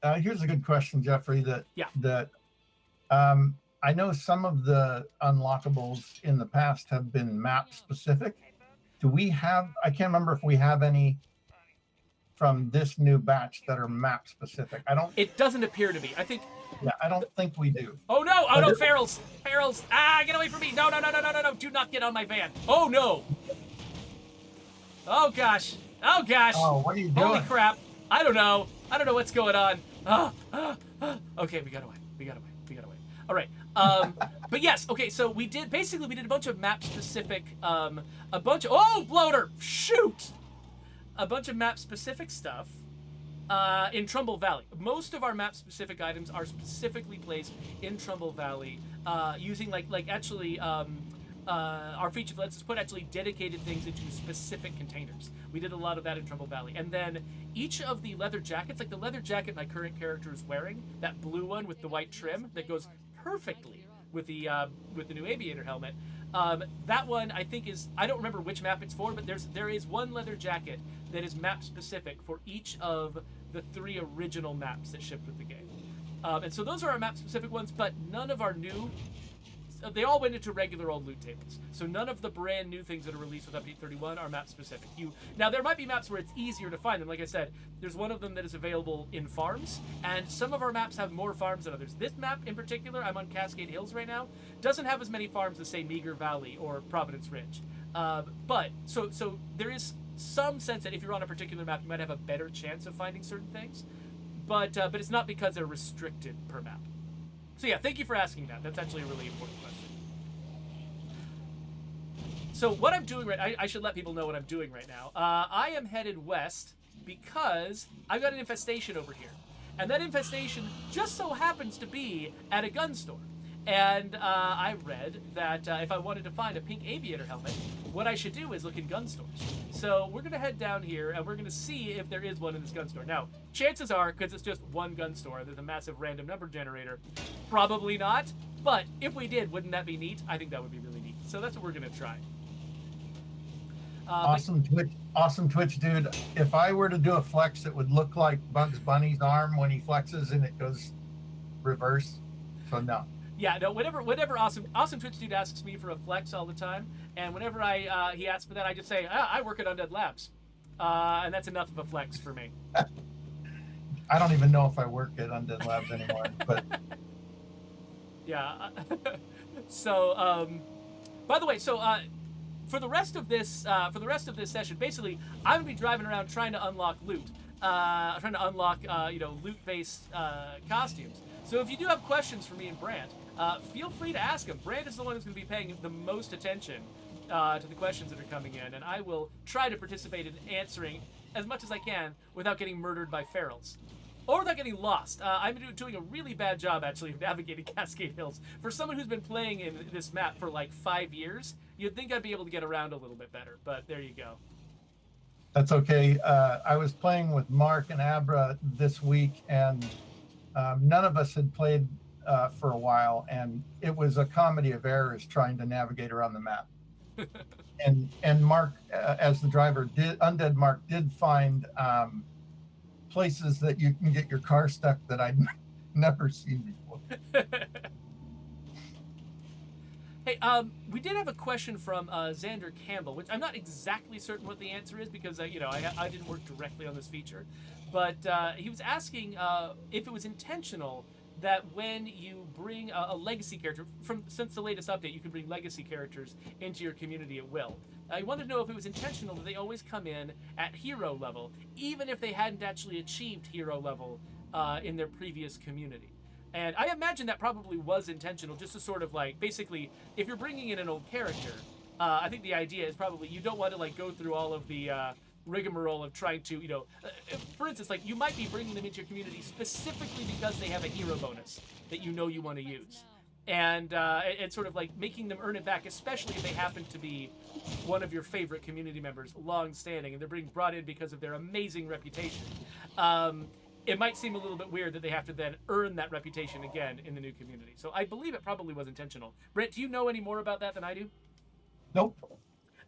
Here's a good question, Geoffrey. Yeah. I know some of the unlockables in the past have been map specific. Do we have? I can't remember if we have any from this new batch that are map specific. I don't. It doesn't appear to be. I think. Yeah, I don't think we do. Oh no! Oh But no! it, Ferals! Ferals! Ah! Get away from me! No! No! No! No! No! No! No! Do not get on my van! Oh no! Oh gosh! Oh gosh! oh, what are you Holy doing? crap! I don't know. I don't know what's going on. Okay, we got away. We got away. We got away. All right. But yes. Okay. So we did a bunch of map specific. A bunch of bloater. Shoot. A bunch of map specific stuff. In Trumbull Valley. Most of our map-specific items are specifically placed in Trumbull Valley, using actually our feature lets us put actually dedicated things into specific containers. We did a lot of that in Trumbull Valley, and then each of the leather jackets, like the leather jacket my current character is wearing, that blue one with the white trim that goes perfectly with the new aviator helmet. That one I think is, I don't remember which map it's for, but there is one leather jacket that is map specific for each of the 3 original maps that shipped with the game. And so those are our map specific ones, but none of our new, they all went into regular old loot tables. So none of the brand new things that are released with Update 31 are map specific. Now there might be maps where it's easier to find them. Like I said, there's one of them that is available in farms, and some of our maps have more farms than others. This map in particular, I'm on Cascade Hills right now, doesn't have as many farms as say Meager Valley or Providence Ridge. But so there is some sense that if you're on a particular map, you might have a better chance of finding certain things. But it's not because they're restricted per map. So yeah, thank you for asking that. That's actually a really important question. So what I'm doing I should let people know what I'm doing right now. I am headed west because I've got an infestation over here. And that infestation just so happens to be at a gun store. And I read that if I wanted to find a pink aviator helmet, what I should do is look in gun stores. So we're going to head down here, and we're going to see if there is one in this gun store. Now, chances are, because it's just one gun store, there's a massive random number generator. Probably not, but if we did, wouldn't that be neat? I think that would be really neat. So that's what we're going to try. Awesome Twitch, dude. If I were to do a flex, it would look like Bugs Bunny's arm when he flexes and it goes reverse. So no. Yeah, no. Whenever awesome Twitch dude asks me for a flex all the time, and whenever he asks for that, I just say I work at Undead Labs, and that's enough of a flex for me. I don't even know if I work at Undead Labs anymore, but yeah. So, by the way, for the rest of this session, basically, I'm gonna be driving around trying to unlock loot, loot-based costumes. So if you do have questions for me and Brant, feel free to ask him. Brant is the one who's going to be paying the most attention to the questions that are coming in, and I will try to participate in answering as much as I can without getting murdered by ferals. Or without getting lost. I'm doing a really bad job, actually, of navigating Cascade Hills. For someone who's been playing in this map for like 5 years, you'd think I'd be able to get around a little bit better, but there you go. That's okay. I was playing with Mark and Abra this week, and none of us had played for a while, and it was a comedy of errors trying to navigate around the map. and Mark, as the driver, Undead Mark did find places that you can get your car stuck that I'd never seen before. Hey, we did have a question from Xander Campbell, which I'm not exactly certain what the answer is because I didn't work directly on this feature, but he was asking if it was intentional that when you bring a legacy character since the latest update, you can bring legacy characters into your community at will. I wanted to know if it was intentional that they always come in at hero level, even if they hadn't actually achieved hero level in their previous community. And I imagine that probably was intentional, just to sort of like, basically, if you're bringing in an old character, I think the idea is probably you don't want to like go through all of the rigmarole of trying to, for instance, like you might be bringing them into your community specifically because they have a hero bonus that you want to use. And it's sort of like making them earn it back, especially if they happen to be one of your favorite community members, long-standing, and they're being brought in because of their amazing reputation. It might seem a little bit weird that they have to then earn that reputation again in the new community. So I believe it probably was intentional. Brent, do you know any more about that than I do? Nope.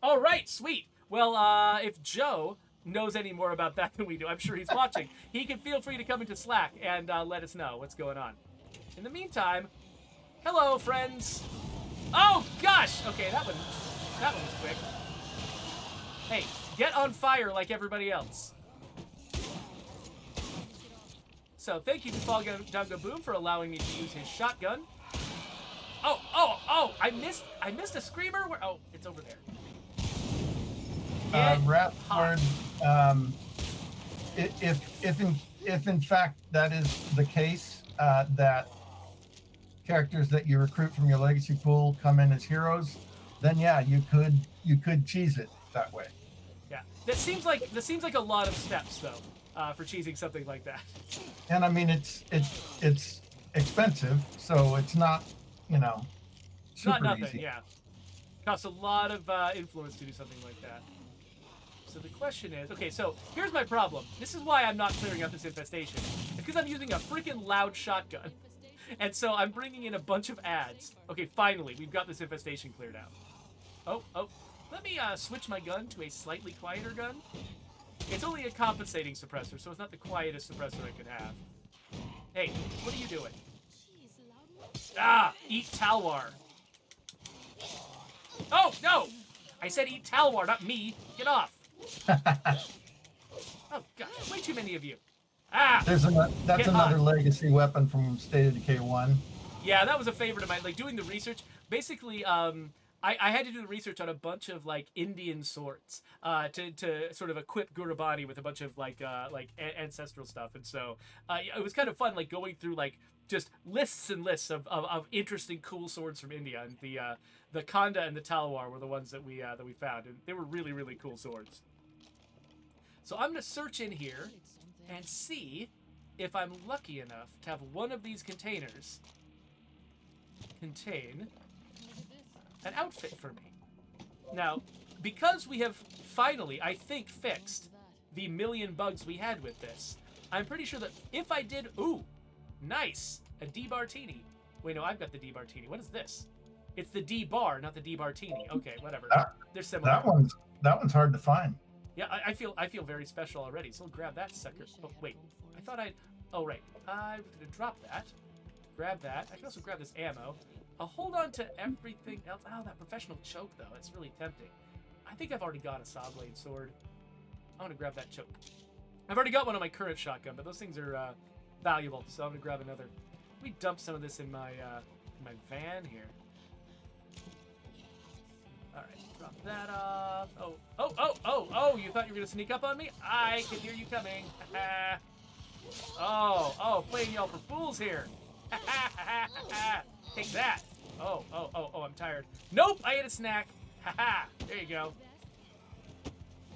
All right, sweet. Well, if Joe knows any more about that than we do. I'm sure he's watching. He can feel free to come into Slack and let us know what's going on. In the meantime, hello, friends. Oh, gosh. Okay, that one was quick. Hey, get on fire like everybody else. So thank you to Fall Down Go Boom for allowing me to use his shotgun. Oh! I missed a screamer. Where? Oh, it's over there. Rapcord, if in fact that is the case, that characters that you recruit from your legacy pool come in as heroes, then yeah, you could cheese it that way. Yeah, that seems like a lot of steps though, for cheesing something like that. And I mean, it's expensive, so it's not, super Not nothing. easy. Yeah, costs a lot of influence to do something like that. So the question is, okay, so here's my problem. This is why I'm not clearing up this infestation. It's because I'm using a freaking loud shotgun. And so I'm bringing in a bunch of ads. Okay, finally, we've got this infestation cleared out. Oh. Let me switch my gun to a slightly quieter gun. It's only a compensating suppressor, so it's not the quietest suppressor I could have. Hey, what are you doing? Ah, eat Talwar. Oh, no! I said eat Talwar, not me. Get off. Oh, gosh, way too many of you. Ah! That's another legacy weapon from State of Decay 1. Yeah, that was a favorite of mine. Like, doing the research, basically, I had to do the research on a bunch of, like, Indian swords to sort of equip Gurabani with a bunch of, like ancestral stuff. And so it was kind of fun, like, going through, like, just lists and lists of interesting, cool swords from India. And the Khanda and the Talwar were the ones that we found. And they were really, really cool swords. So I'm going to search in here and see if I'm lucky enough to have one of these containers contain an outfit for me. Now, because we have finally, I think, fixed the million bugs we had with this, I'm pretty sure that if I did... Ooh, nice! A D-Bartini. Wait, no, I've got the D-Bartini. What is this? It's the D-Bar, not the D-Bartini. Okay, whatever. They're similar. That one's hard to find. Yeah, I feel very special already, so I'll grab that sucker. Oh, wait. I thought I'd... Oh, right. I was going to drop that. Grab that. I can also grab this ammo. I'll hold on to everything else. Oh, that professional choke, though. It's really tempting. I think I've already got a saw blade sword. I'm going to grab that choke. I've already got one on my current shotgun, but those things are valuable, so I'm going to grab another. Let me dump some of this in my van here. All right, drop that off. Oh, you thought you were going to sneak up on me? I can hear you coming. Oh, playing y'all for fools here. Take that. Oh, I'm tired. Nope, I ate a snack. There you go.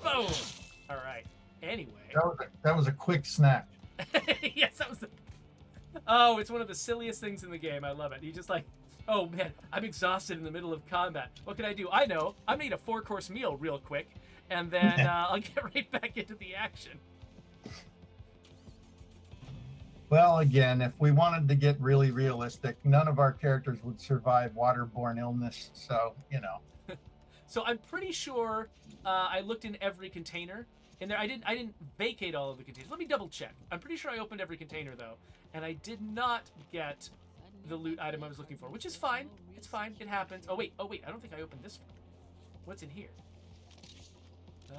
Boom. All right. Anyway. That was a quick snack. Yes, that was Oh, it's one of the silliest things in the game. I love it. You just like, oh man, I'm exhausted in the middle of combat. What can I do? I know. I'm gonna eat a 4-course meal real quick, and then I'll get right back into the action. Well, again, if we wanted to get really realistic, none of our characters would survive waterborne illness. So, So I'm pretty sure I looked in every container. In there, I didn't vacate all of the containers. Let me double check. I'm pretty sure I opened every container though, and I did not get the loot item I was looking for, which is fine. It's fine. It happens. Oh wait. I don't think I opened this one. What's in here?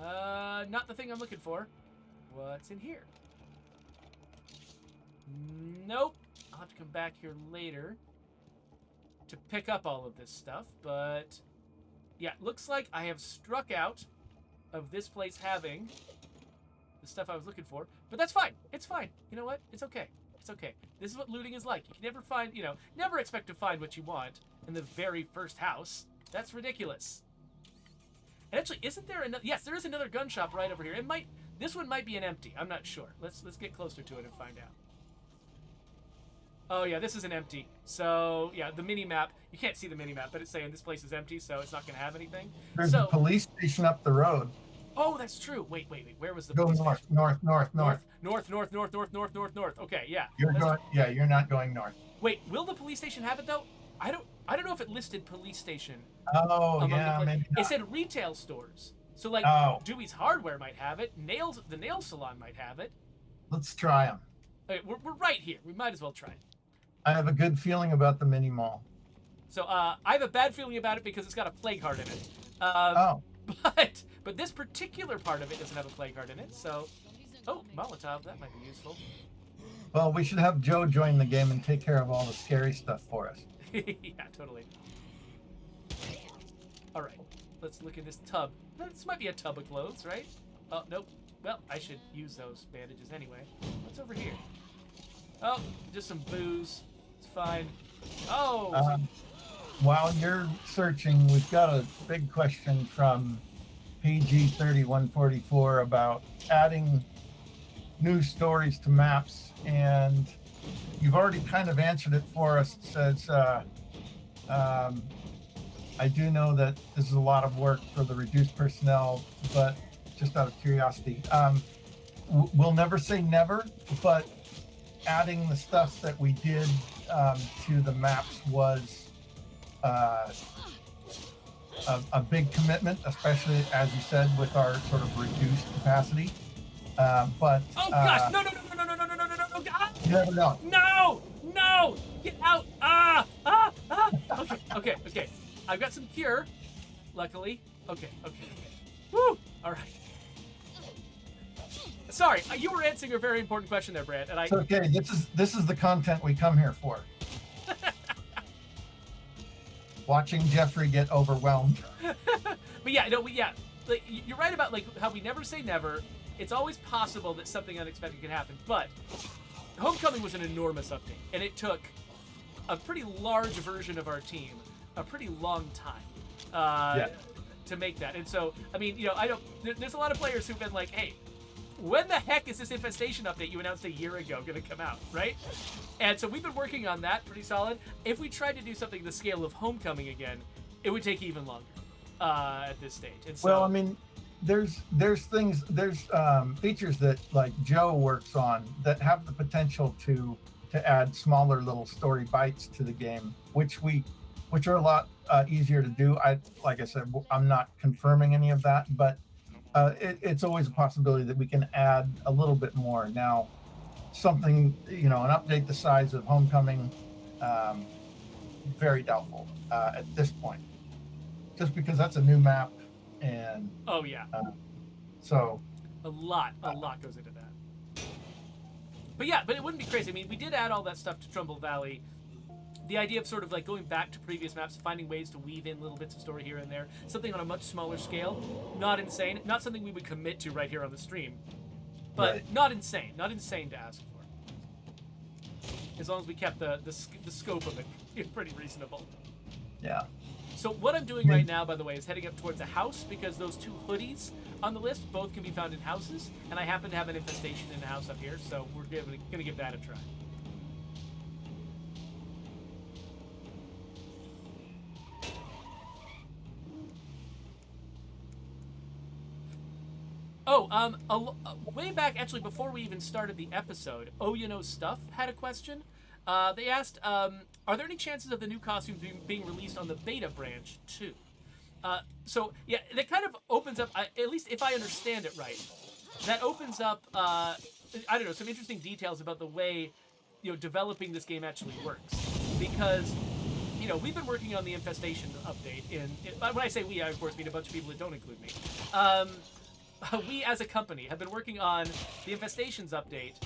Not the thing I'm looking for. What's in here? Nope. I'll have to come back here later to pick up all of this stuff, but yeah, looks like I have struck out of this place having the stuff I was looking for, but that's fine. It's fine. You know what? It's okay. It's okay. This is what looting is like. You can never find, never expect to find what you want in the very first house. That's ridiculous. And actually, isn't there another? Yes, there is another gun shop right over here. This one might be an empty. I'm not sure. Let's get closer to it and find out. Oh yeah, this is an empty. So yeah, the mini map. You can't see the mini map, but it's saying this place is empty, so it's not going to have anything. There's a police station up the road. Oh, that's true. Wait. Where was the Go police north, station? north. North. Okay, yeah. You're not going north. Wait, will the police station have it though? I don't know if it listed police station. Oh, yeah, maybe not. It said retail stores. So like, Oh, Dewey's Hardware might have it. The nail salon might have it. let's try them. Okay, we're right here. We might as well try it. I have a good feeling about the mini mall. So I have a bad feeling about it because it's got a plague heart in it. Oh, But this particular part of it doesn't have a plague heart in it. So, oh, Molotov, that might be useful. well, we should have Joe join the game and take care of all the scary stuff for us. Yeah, totally. All right, let's look in this tub. This might be a tub of clothes, right? Oh, nope. Well, I should use those bandages anyway. What's over here? Oh, just some booze. It's fine. Oh, While you're searching, we've got a big question from PG3144 about adding new stories to maps, and you've already kind of answered it for us. It says, I do know that this is a lot of work for the reduced personnel, but just out of curiosity, we'll never say never, but adding the stuff that we did to the maps was a big commitment, especially, as you said, with our sort of reduced capacity. But oh gosh! No! Ah! you never know. No! Get out! Okay. I've got some cure, luckily. Okay. Woo! All right. Sorry, you were answering a very important question there, Brant, and I. It's okay. This is the content we come here for. Watching Geoffrey get overwhelmed. But yeah, no, like, you're right about like how we never say never. It's always possible that something unexpected can happen. But Homecoming was an enormous update, and it took a pretty large version of our team a pretty long time to make that. And so, I mean, there's a lot of players who've been like, hey, when the heck is this infestation update you announced a year ago going to come out, right? And so we've been working on that pretty solid. If we tried to do something the scale of Homecoming again, it would take even longer at this stage. And so, Well, I mean, there's features that like Joe works on that have the potential to add smaller little story bites to the game, which are a lot easier to do. Like I said, I'm not confirming any of that, but it's always a possibility that we can add a little bit more. Now, something, an update the size of Homecoming, very doubtful at this point, just because that's a new map, and oh yeah, so a lot goes into that. But yeah, but it wouldn't be crazy. I mean, we did add all that stuff to Trumbull Valley. The idea of sort of like going back to previous maps, finding ways to weave in little bits of story here and there, something on a much smaller scale, not insane, not something we would commit to right here on the stream, but right. not insane to ask for. As long as we kept the scope of it pretty reasonable. Yeah. So what I'm doing right now, by the way, is heading up towards a house because those two hoodies on the list both can be found in houses, and I happen to have an infestation in a house up here, so we're going to give that a try. Oh, way back, actually, before we even started the episode, Stuff had a question. They asked, are there any chances of the new costume being released on the beta branch, too? So, yeah, that kind of opens up, at least if I understand it right, that opens up, I don't know, some interesting details about the way, developing this game actually works. Because, we've been working on the Infestation update when I say we, I, of course, mean a bunch of people that don't include me. We, as a company, have been working on the Infestations update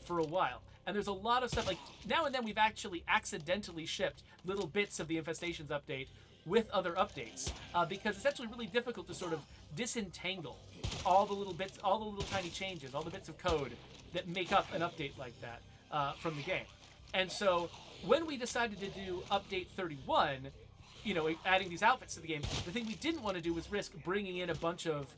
for a while. And there's a lot of stuff, like, now and then we've actually accidentally shipped little bits of the Infestations update with other updates. Because it's actually really difficult to sort of disentangle all the little bits, all the little tiny changes, all the bits of code that make up an update like that from the game. And so, when we decided to do Update 31, adding these outfits to the game, the thing we didn't want to do was risk bringing in a bunch of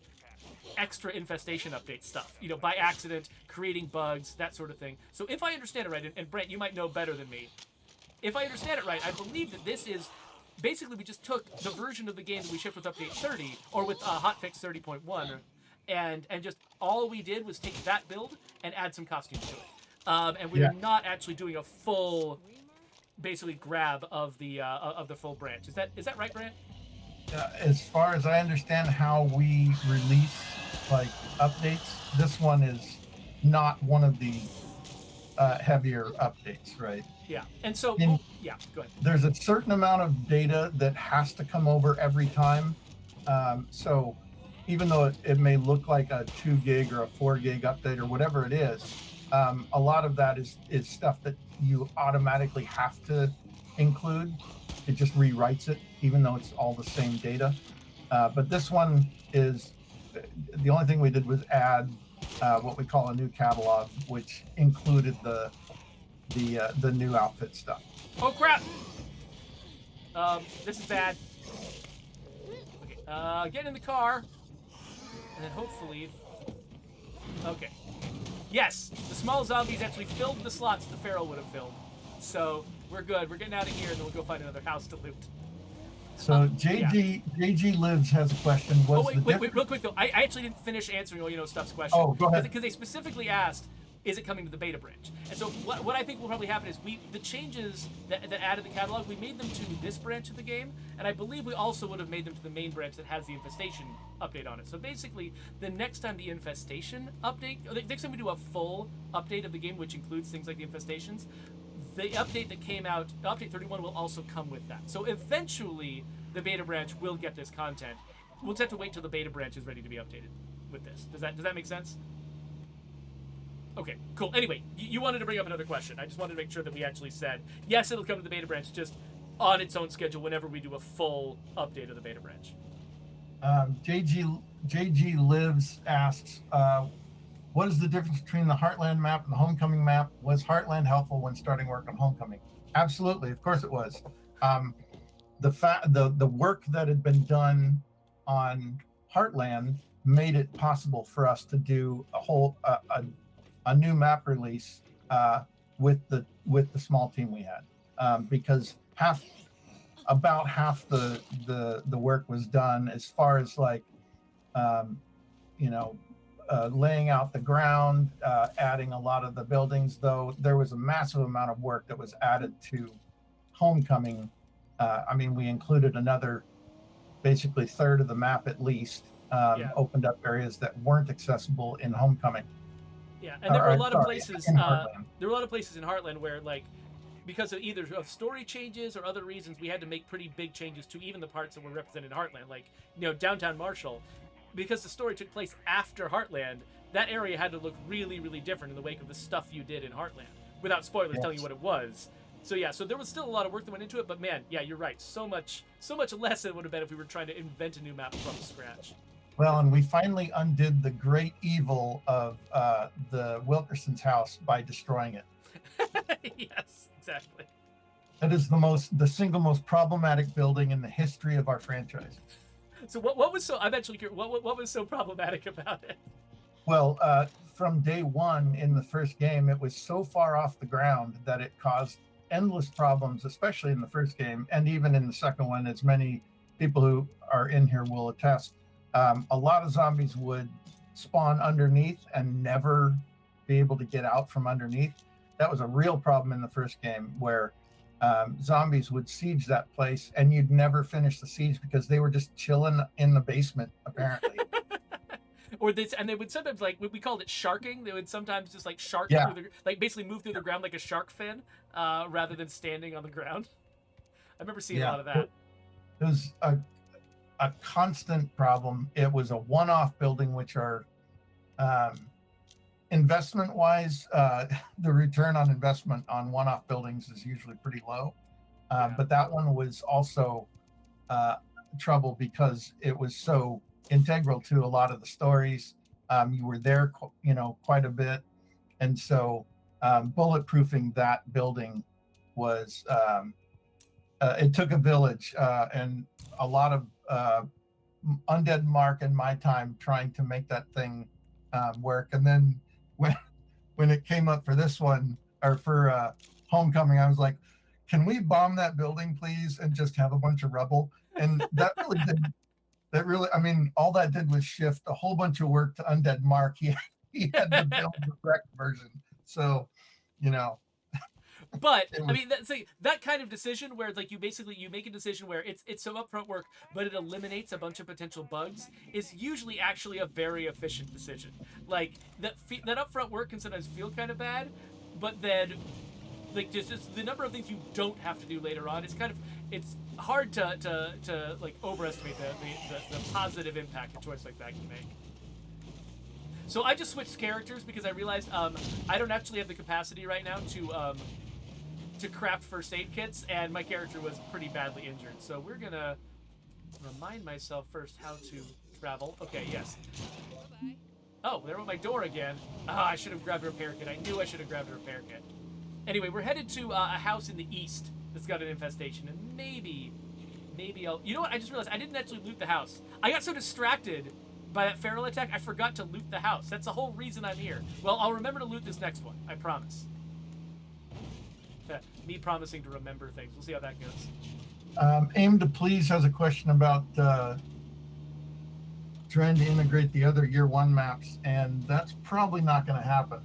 extra infestation update stuff, by accident, creating bugs, that sort of thing. So if I understand it right, and Brent, you might know better than me, if I understand it right, I believe that this is, basically we just took the version of the game that we shipped with Update 30, or with hotfix 30.1, and just all we did was take that build and add some costumes to it. And we're not actually doing a full, basically, grab of the full branch. Is that right, Brant? as far as I understand how we release like updates, this one is not one of the heavier updates, right? Yeah. And so, In, yeah, go ahead. there's a certain amount of data that has to come over every time. So even though it may look like a 2 gig or a 4 gig update or whatever it is, a lot of that is stuff that you automatically have to include. It just rewrites it, even though it's all the same data. But this one is, the only thing we did was add what we call a new catalog, which included the new outfit stuff. Oh crap! This is bad. Okay, get in the car, and then hopefully, okay. Yes, the small zombies actually filled the slots the Pharaoh would have filled, so we're good. We're getting out of here, and then we'll go find another house to loot. So JG Lives has a question. Wait, real quick though. I actually didn't finish answering Stuff's question. Oh, go ahead. Because they specifically asked, is it coming to the beta branch? And so what I think will probably happen is the changes that added the catalog, we made them to this branch of the game, and I believe we also would have made them to the main branch that has the infestation update on it. So basically, the next time the infestation update, or the next time we do a full update of the game, which includes things like the infestations, the update that came out, update 31, will also come with that. So eventually, the beta branch will get this content. We'll just have to wait till the beta branch is ready to be updated with this. Does that make sense? Okay, cool. Anyway, you wanted to bring up another question. I just wanted to make sure that we actually said, yes, it'll come to the beta branch, just on its own schedule whenever we do a full update of the beta branch. JG Lives asks, what is the difference between the Heartland map and the Homecoming map? Was Heartland helpful when starting work on Homecoming? Absolutely, of course it was. The work that had been done on Heartland made it possible for us to do a new map release with the small team we had, because about half the work was done as far as like laying out the ground, adding a lot of the buildings. Though there was a massive amount of work that was added to Homecoming. I mean, we included another basically third of the map at least, opened up areas that weren't accessible in Homecoming. Yeah, and there were a lot of places. There were a lot of places in Heartland where, like, because of either of story changes or other reasons, we had to make pretty big changes to even the parts that were represented in Heartland, like downtown Marshall, because the story took place after Heartland. That area had to look really, really different in the wake of the stuff you did in Heartland, without spoilers telling you what it was. So yeah, so there was still a lot of work that went into it, but man, yeah, you're right. So much less than it would have been if we were trying to invent a new map from scratch. Well, and we finally undid the great evil of the Wilkerson's house by destroying it. Yes, exactly. That is the single most problematic building in the history of our franchise. So what was so? I'm actually curious. What was so problematic about it? Well, from day one in the first game, it was so far off the ground that it caused endless problems, especially in the first game, and even in the second one, as many people who are in here will attest. A lot of zombies would spawn underneath and never be able to get out from underneath. That was a real problem in the first game, where zombies would siege that place and you'd never finish the siege because they were just chilling in the basement, apparently. And they would sometimes, like, we called it sharking. They would sometimes just like shark through basically move through the ground like a shark fin, rather than standing on the ground. I remember seeing a lot of that. It was a constant problem. It was a one-off building, which are investment-wise, the return on investment on one-off buildings is usually pretty low. But that one was also trouble because it was so integral to a lot of the stories. You were there, quite a bit, and so bulletproofing that building was it took a village and a lot of undead Mark and my time trying to make that thing work. And then when it came up for this one, or for Homecoming, I was like, can we bomb that building, please, and just have a bunch of rubble? And that really didn't. That really, I mean, all that did was shift a whole bunch of work to Undead Mark. He had to build the correct version. So, But It I was- mean, that's like, that kind of decision where like you make a decision where it's some upfront work, but it eliminates a bunch of potential bugs is usually actually a very efficient decision. Like that upfront work can sometimes feel kind of bad, but then like just the number of things you don't have to do later on is kind of it's hard to like overestimate the positive impact a choice like that can make. So I just switched characters because I realized I don't actually have the capacity right now to craft first aid kits, and my character was pretty badly injured. So we're gonna remind myself first how to travel. Okay, yes. Oh, there went my door again. Ah, I should have grabbed a repair kit. I knew I should have grabbed a repair kit. Anyway, we're headed to a house in the east that's got an infestation, and maybe I'll... You know what? I just realized I didn't actually loot the house. I got so distracted by that feral attack, I forgot to loot the house. That's the whole reason I'm here. Well, I'll remember to loot this next one. I promise. Me promising to remember things. We'll see how that goes. Aim to Please has a question about trying to integrate the other year one maps, and that's probably not going to happen.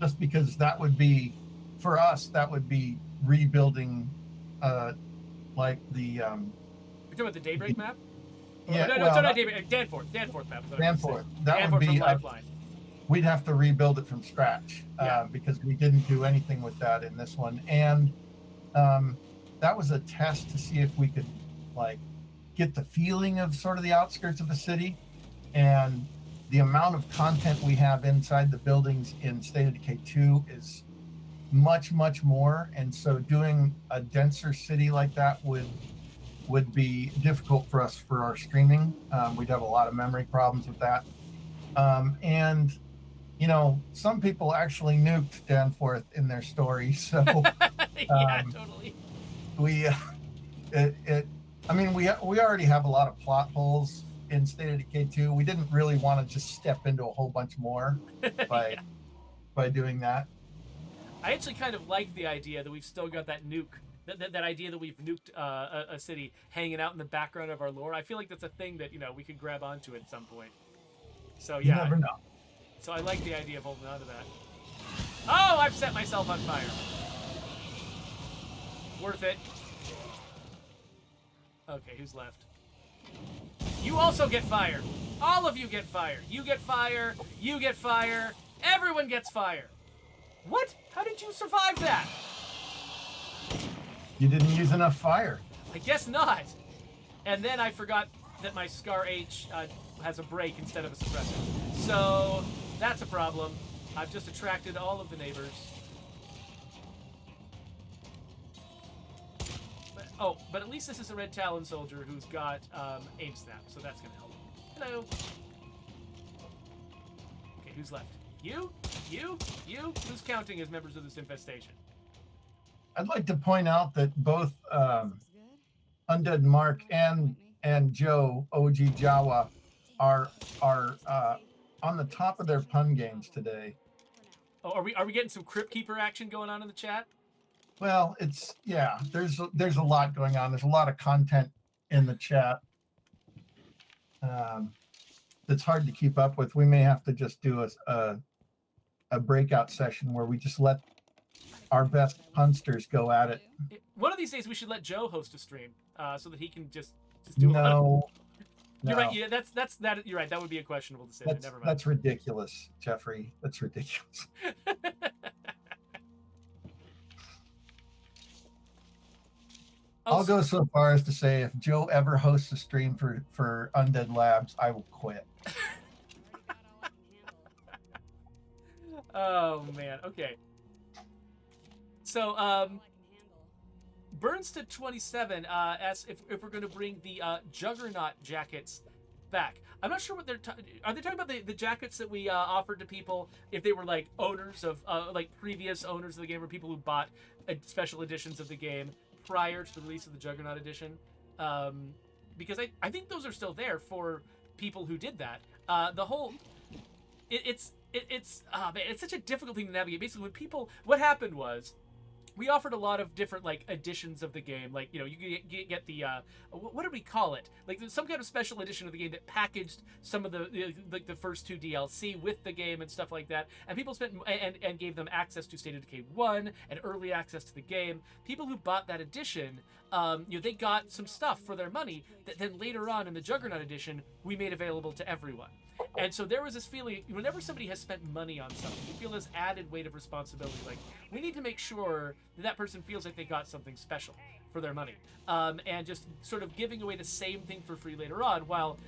Just because that would be, for us, that would be rebuilding, like the. You're talking about the Daybreak map? Yeah, no, well, not Daybreak. Danforth map. Danforth. That Danforth would be. from Lifeline. We'd have to rebuild it from scratch because we didn't do anything with that in this one, and that was a test to see if we could like get the feeling of sort of the outskirts of the city, and the amount of content we have inside the buildings in State of Decay 2 is much more, and so doing a denser city like that would be difficult for us for our streaming. We'd have a lot of memory problems with that, and you know, some people actually nuked Danforth in their story, so Yeah, totally. we I mean, we already have a lot of plot holes in State of Decay 2. We didn't really want to just step into a whole bunch more by doing that. I actually kind of like the idea that we've still got that nuke, that idea that we've nuked a city hanging out in the background of our lore. I feel like that's a thing that, you know, we could grab onto at some point. So You yeah. never know. So I like the idea of holding on to that. Oh, I've set myself on fire. Worth it. Okay, who's left? You also get fire. All of you get fire. You get fire. You get fire. Everyone gets fire. What? How did you survive that? You didn't use enough fire. I guess not. And then I forgot that my Scar H has a break instead of a suppressor. So that's a problem. I've just attracted all of the neighbors. But at least this is a Red Talon soldier who's got aim snap, so that's gonna help. Hello. Okay, who's left? You? Who's counting as members of this infestation? I'd like to point out that both Undead Mark and Joe OG Jawa are on the top of their pun games today. Oh, are we getting some Crypt Keeper action going on in the chat? Well, it's there's a lot going on. There's a lot of content in the chat that's hard to keep up with. We may have to just do a breakout session where we just let our best punsters go at it. One of these days we should let Joe host a stream so that he can just do a lot of... No. You're right. Yeah, that's that. You're right. That would be a questionable decision. Never mind. That's ridiculous, Geoffrey. That's ridiculous. I'll go so far as to say if Joe ever hosts a stream for Undead Labs, I will quit. Oh man. Okay. So Burns to 27 asks if we're going to bring the Juggernaut jackets back. I'm not sure what they're are they talking about the jackets that we offered to people if they were like owners of like previous owners of the game or people who bought special editions of the game prior to the release of the Juggernaut edition, because I think those are still there for people who did that. The whole it's such a difficult thing to navigate. Basically, when people, what happened was we offered a lot of different like editions of the game. Like, you know, you get the what did we call it? Like some kind of special edition of the game that packaged some of the like the first 2 DLC with the game and stuff like that. And people spent and gave them access to State of Decay 1 and early access to the game. People who bought that edition, you know, they got some stuff for their money that then later on in the Juggernaut edition we made available to everyone. And so there was this feeling, whenever somebody has spent money on something, you feel this added weight of responsibility. Like, we need to make sure that that person feels like they got something special for their money. And just sort of giving away the same thing for free later on, while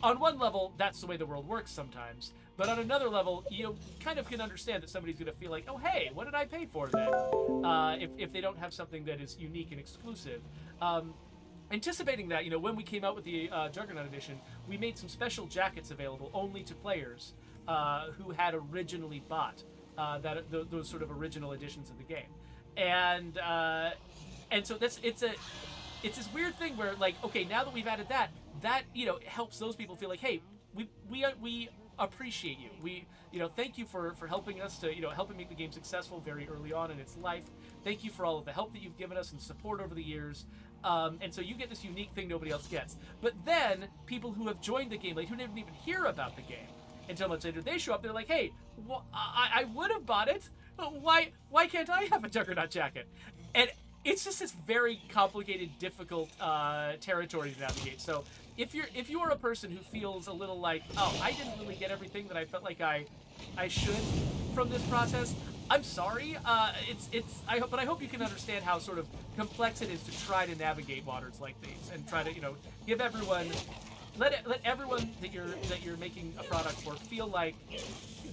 on one level, that's the way the world works sometimes. But on another level, you kind of can understand that somebody's going to feel like, oh, hey, what did I pay for then? If they don't have something that is unique and exclusive. Anticipating that, you know, when we came out with the Juggernaut edition, we made some special jackets available only to players who had originally bought those sort of original editions of the game, and so it's this weird thing where, like, okay, now that we've added that you know, helps those people feel like, hey, we appreciate you. We, you know, thank you for helping us to, you know, helping make the game successful very early on in its life. Thank you for all of the help that you've given us and support over the years. And so you get this unique thing nobody else gets. But then people who have joined the game, like who didn't even hear about the game until much later, they show up. They're like, "Hey, I would have bought it. Why can't I have a Juggernaut jacket?" And it's just this very complicated, difficult territory to navigate. So if you are a person who feels a little like, "Oh, I didn't really get everything that I felt like I should from this process," I'm sorry. But I hope you can understand how sort of complex it is to try to navigate waters like these and try to, you know, give everyone, let everyone that you're making a product for feel like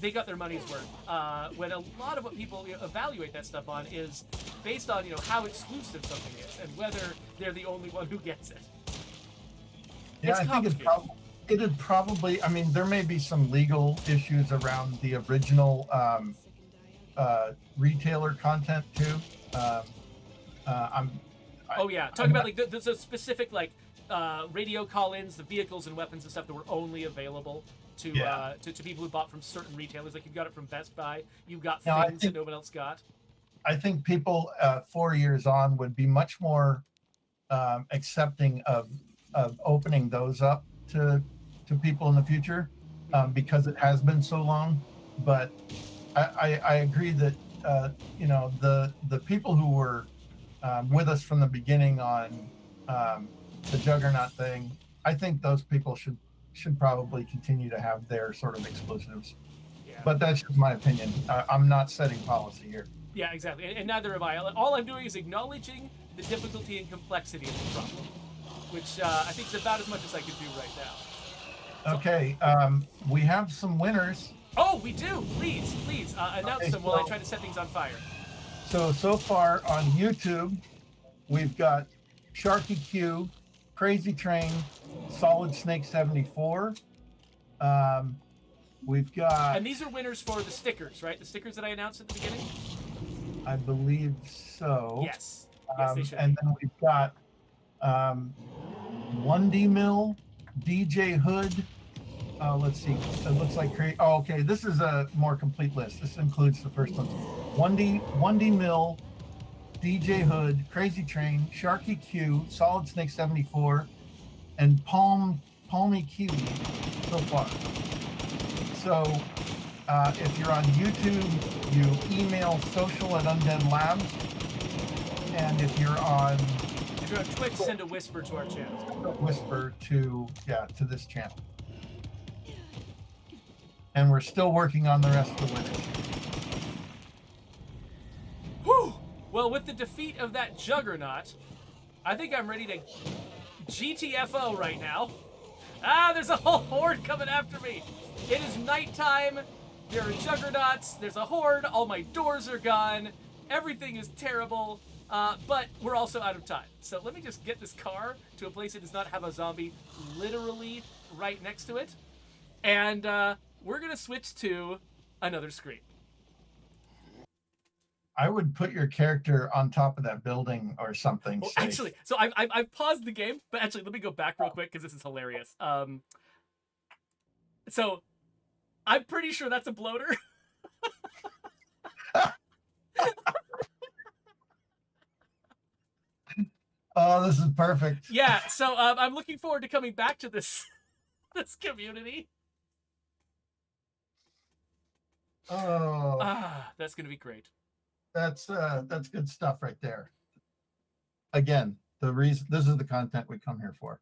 they got their money's worth. When a lot of what people, you know, evaluate that stuff on is based on, you know, how exclusive something is and whether they're the only one who gets it. Yeah, I think it'd probably. I mean, there may be some legal issues around the original retailer content too. Talking about like the specific like radio call-ins, the vehicles and weapons and stuff that were only available to people who bought from certain retailers. Like, you got it from Best Buy, you got things that no one else got. I think people 4 years on would be much more accepting of opening those up to people in the future because it has been so long. But I agree that you know, the people who were with us from the beginning on the Juggernaut thing, I think those people should probably continue to have their sort of exclusives. Yeah. But that's just my opinion. I'm not setting policy here. Yeah, exactly, and neither am I. All I'm doing is acknowledging the difficulty and complexity of the problem, which I think is about as much as I can do right now. Okay, we have some winners. Oh, we do. Please announce them while I try to set things on fire. So far on YouTube, we've got Sharky Q, Crazy Train, Solid Snake 74. We've got... And these are winners for the stickers, right? The stickers that I announced at the beginning? I believe so. Yes. Yes, they should. And then we've got 1D Mill, DJ Hood. Let's see. It looks like okay. This is a more complete list. This includes the first one. 1D Mill, DJ Hood, Crazy Train, Sharky Q, Solid Snake 74, and Palmy Kiwi so far. So if you're on YouTube, you email social@Undead Labs, and if you're on Twitch, send a whisper to our channel. Whisper to this channel. And we're still working on the rest of the winners. Whew! Well, with the defeat of that Juggernaut, I think I'm ready to GTFO right now. There's a whole horde coming after me. It is nighttime. There are Juggernauts. There's a horde. All my doors are gone. Everything is terrible. But we're also out of time. So let me just get this car to a place that does not have a zombie literally right next to it. And we're going to switch to another screen. I would put your character on top of that building or something. Well, actually, so I've paused the game, but actually, let me go back real quick because this is hilarious. So I'm pretty sure that's a bloater. Oh, this is perfect. Yeah, so I'm looking forward to coming back to this this community. Oh, That's gonna be great. that's good stuff right there. Again, the reason this is the content we come here for.